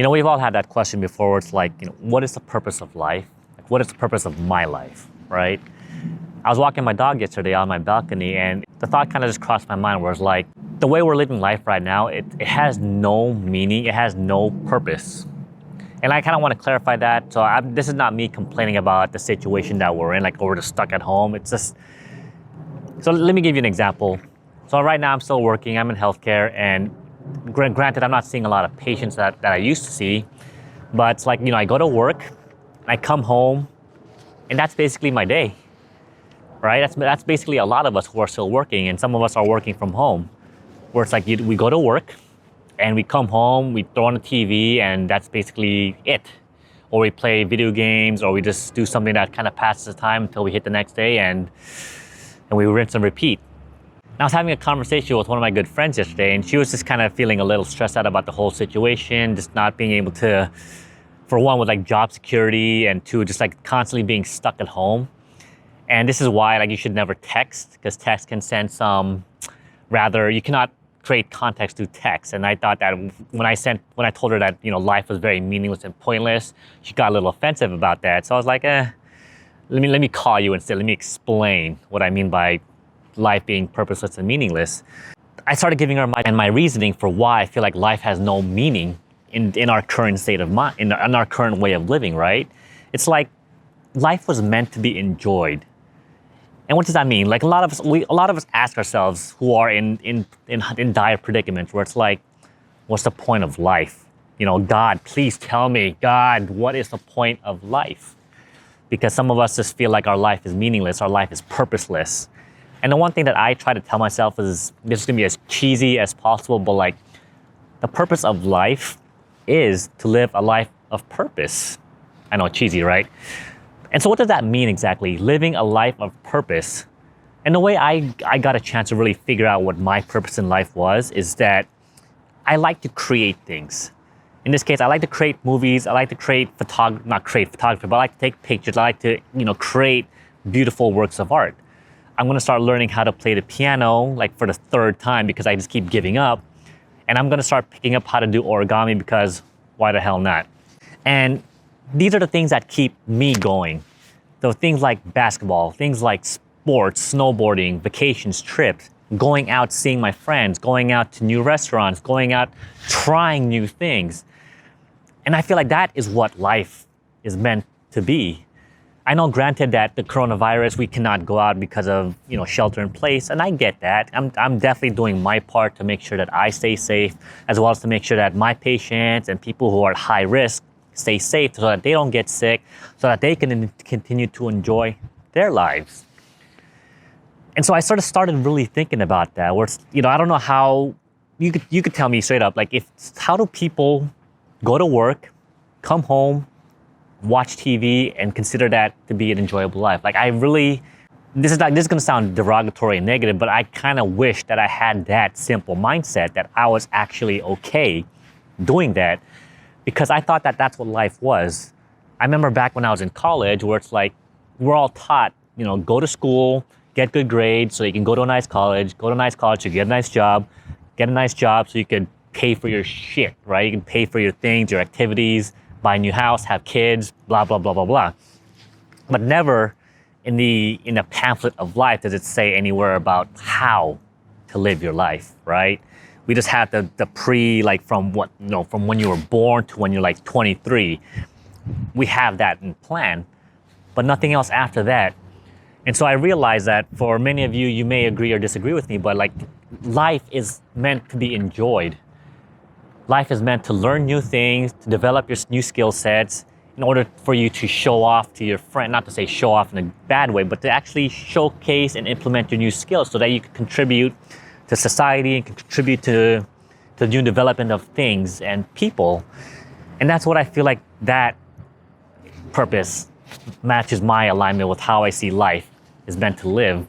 We've all had that question before where it's like, what is the purpose of life? Like, what is the purpose of my life, right? I was walking my dog yesterday on my balcony and the thought kind of just crossed my mind where it's like, the way we're living life right now, it has no meaning, it has no purpose. And I kind of want to clarify that. So this is not me complaining about the situation that we're in, like we're just stuck at home. It's just, so let me give you an example. So right now I'm still working, I'm in healthcare, and granted, I'm not seeing a lot of patients that I used to see, but it's like, I go to work, I come home, and that's basically my day, right? That's basically a lot of us who are still working, and some of us are working from home, where it's like we go to work, and we come home, we throw on the TV, and that's basically it. Or we play video games, or we just do something that kind of passes the time until we hit the next day, and we rinse and repeat. I was having a conversation with one of my good friends yesterday, and she was just kind of feeling a little stressed out about the whole situation, just not being able to, for one, with like job security, and two, just like constantly being stuck at home. And this is why like you should never text, because text can send you cannot create context through text. And I thought that when I told her that, life was very meaningless and pointless, she got a little offensive about that. So I was like, let me call you instead. Let me explain what I mean by life being purposeless and meaningless. I started giving her my reasoning for why I feel like life has no meaning in our current state of mind, in our current way of living, right? It's like life was meant to be enjoyed. And what does that mean? Like a lot of us ask ourselves who are in dire predicaments where it's like, what's the point of life? God, please tell me, God, what is the point of life? Because some of us just feel like our life is meaningless, our life is purposeless. And the one thing that I try to tell myself is, this is gonna be as cheesy as possible, but like, the purpose of life is to live a life of purpose. I know, cheesy, right? And so what does that mean exactly? Living a life of purpose. And the way I got a chance to really figure out what my purpose in life was is that I like to create things. In this case, I like to create movies, I like to create not create photography, but I like to take pictures, I like to, create beautiful works of art. I'm gonna start learning how to play the piano like for the third time because I just keep giving up. And I'm gonna start picking up how to do origami because why the hell not? And these are the things that keep me going. So things like basketball, things like sports, snowboarding, vacations, trips, going out, seeing my friends, going out to new restaurants, going out, trying new things. And I feel like that is what life is meant to be. I know, granted, that the coronavirus, we cannot go out because of, shelter in place, and I get that. I'm definitely doing my part to make sure that I stay safe, as well as to make sure that my patients and people who are at high risk stay safe so that they don't get sick, so that they can continue to enjoy their lives. And so I sort of started really thinking about that, where it's, I don't know how, you could tell me straight up, like how do people go to work, come home, watch TV, and consider that to be an enjoyable life? Like this is gonna sound derogatory and negative, but I kind of wish that I had that simple mindset, that I was actually okay doing that, because I thought that that's what life was. I remember back when I was in college where it's like, we're all taught, go to school, get good grades so you can go to a nice college, so you get a nice job so you can pay for your shit, right? You can pay for your things, your activities, buy a new house, have kids, blah, blah, blah, blah, blah. But never in the pamphlet of life does it say anywhere about how to live your life, right? We just have the from when you were born to when you're like 23. We have that in plan, but nothing else after that. And so I realized that for many of you, you may agree or disagree with me, but like, life is meant to be enjoyed. Life is meant to learn new things, to develop your new skill sets in order for you to show off to your friend, not to say show off in a bad way, but to actually showcase and implement your new skills so that you can contribute to society and can contribute to the new development of things and people. And that's what I feel like that purpose matches my alignment with how I see life is meant to live.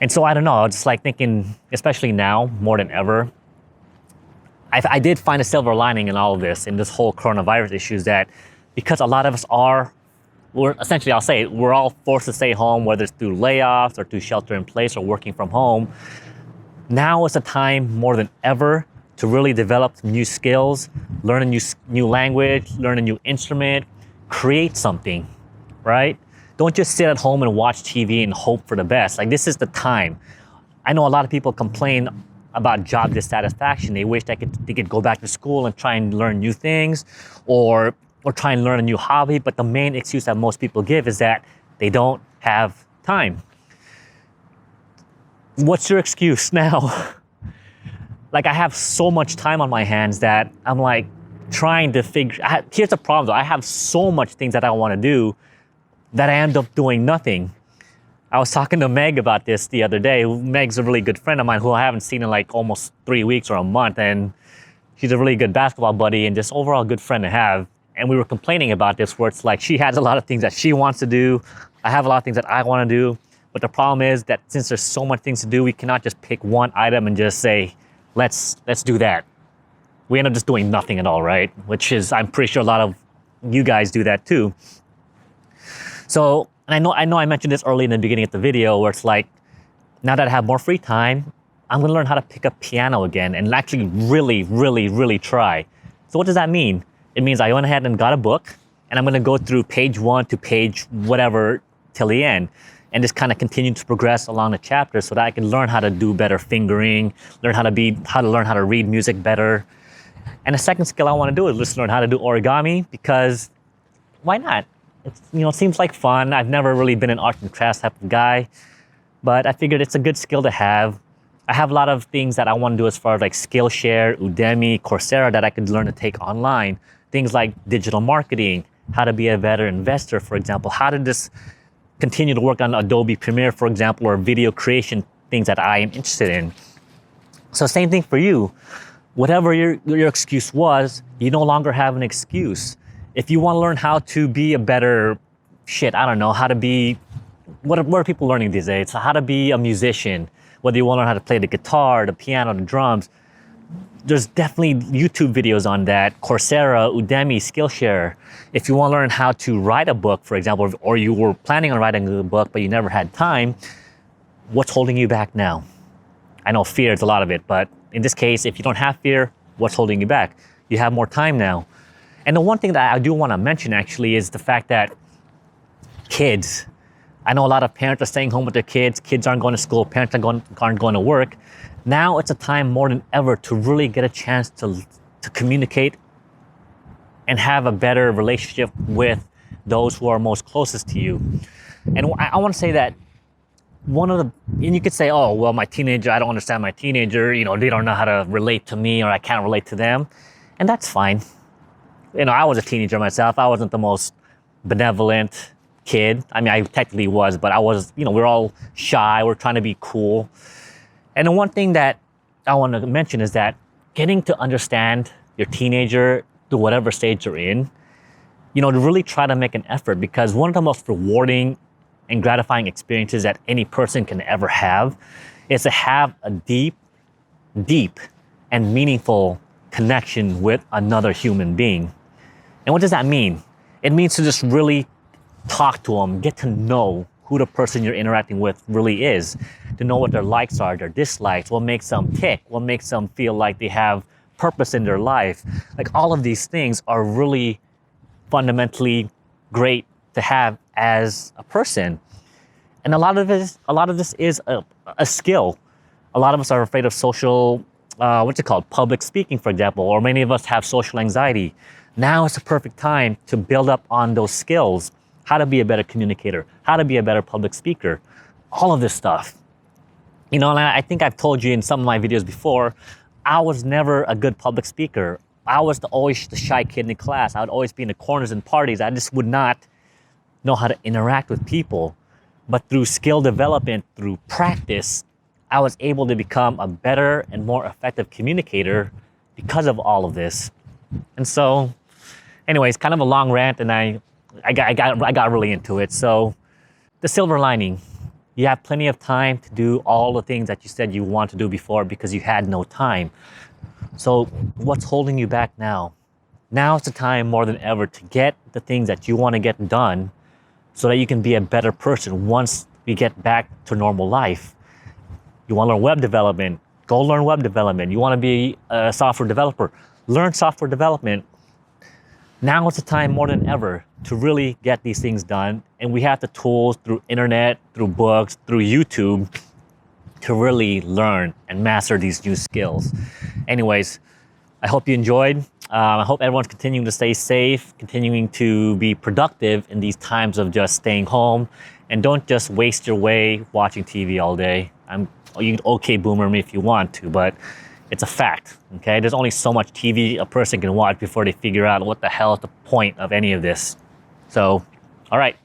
And so I don't know, just like thinking, especially now more than ever, I did find a silver lining in all of this, in this whole coronavirus issue, is that because a lot of us we're essentially, I'll say, we're all forced to stay home, whether it's through layoffs or through shelter in place or working from home. Now is the time more than ever to really develop new skills, learn a new language, learn a new instrument, create something, right? Don't just sit at home and watch TV and hope for the best. Like, this is the time. I know a lot of people complain about job dissatisfaction. They wish they could go back to school and try and learn new things, or try and learn a new hobby. But the main excuse that most people give is that they don't have time. What's your excuse now? Like, I have so much time on my hands that I'm like trying to here's the problem though. I have so much things that I want to do that I end up doing nothing. I was talking to Meg about this the other day. Meg's a really good friend of mine who I haven't seen in like almost 3 weeks or a month. And she's a really good basketball buddy and just overall good friend to have. And we were complaining about this, where it's like she has a lot of things that she wants to do. I have a lot of things that I want to do. But the problem is that since there's so much things to do, we cannot just pick one item and just say, let's do that. We end up just doing nothing at all, right? Which is, I'm pretty sure a lot of you guys do that too. So, and I know I mentioned this early in the beginning of the video, where it's like, now that I have more free time, I'm gonna learn how to pick up piano again and actually really try. So what does that mean? It means I went ahead and got a book, and I'm gonna go through page 1 to page whatever till the end, and just kind of continue to progress along the chapter so that I can learn how to do better fingering, learn how to read music better. And the second skill I want to do is just learn how to do origami, because why not? It's, it seems like fun. I've never really been an art and crafts type of guy, but I figured it's a good skill to have. I have a lot of things that I want to do as far as like Skillshare, Udemy, Coursera that I could learn to take online. Things like digital marketing, how to be a better investor, for example, how to just continue to work on Adobe Premiere, for example, or video creation, things that I am interested in. So same thing for you. Whatever your excuse was, you no longer have an excuse. If you want to learn how to be a better how to be, what are people learning these days? How to be a musician, whether you want to learn how to play the guitar, the piano, the drums. There's definitely YouTube videos on that, Coursera, Udemy, Skillshare. If you want to learn how to write a book, for example, or you were planning on writing a book, but you never had time, what's holding you back now? I know fear is a lot of it, but in this case, if you don't have fear, what's holding you back? You have more time now. And the one thing that I do want to mention actually is the fact that kids, I know a lot of parents are staying home with their kids aren't going to school, parents aren't going to work. Now it's a time more than ever to really get a chance to communicate and have a better relationship with those who are most closest to you. And I want to say that and you could say, oh, well, my teenager, I don't understand my teenager, they don't know how to relate to me, or I can't relate to them. And that's fine. I was a teenager myself. I wasn't the most benevolent kid. I mean, I technically was, but I was, we're all shy. We're trying to be cool. And the one thing that I want to mention is that getting to understand your teenager to whatever stage you're in, to really try to make an effort, because one of the most rewarding and gratifying experiences that any person can ever have is to have a deep and meaningful connection with another human being. And what does that mean? It means to just really talk to them, get to know who the person you're interacting with really is, to know what their likes are, their dislikes, what makes them tick, what makes them feel like they have purpose in their life. Like, all of these things are really fundamentally great to have as a person. And a lot of this is a skill. A lot of us are afraid of public speaking, for example, or many of us have social anxiety. Now is the perfect time to build up on those skills. How to be a better communicator, how to be a better public speaker, all of this stuff. And I think I've told you in some of my videos before, I was never a good public speaker. I was always the shy kid in the class. I would always be in the corners and parties. I just would not know how to interact with people. But through skill development, through practice, I was able to become a better and more effective communicator because of all of this. And so, anyways, kind of a long rant, and I got really into it. So, the silver lining, you have plenty of time to do all the things that you said you want to do before because you had no time. So, what's holding you back now? Now is the time more than ever to get the things that you want to get done so that you can be a better person once we get back to normal life. You want to learn web development, Go learn web development. You want to be a software developer, learn software development. Now is the time more than ever to really get these things done. And we have the tools through internet, through books, through YouTube to really learn and master these new skills. Anyways, I hope you enjoyed. I hope everyone's continuing to stay safe, continuing to be productive in these times of just staying home. And don't just waste your way watching TV all day. You can okay boomer me if you want to, but it's a fact, okay? There's only so much TV a person can watch before they figure out what the hell is the point of any of this. So, all right,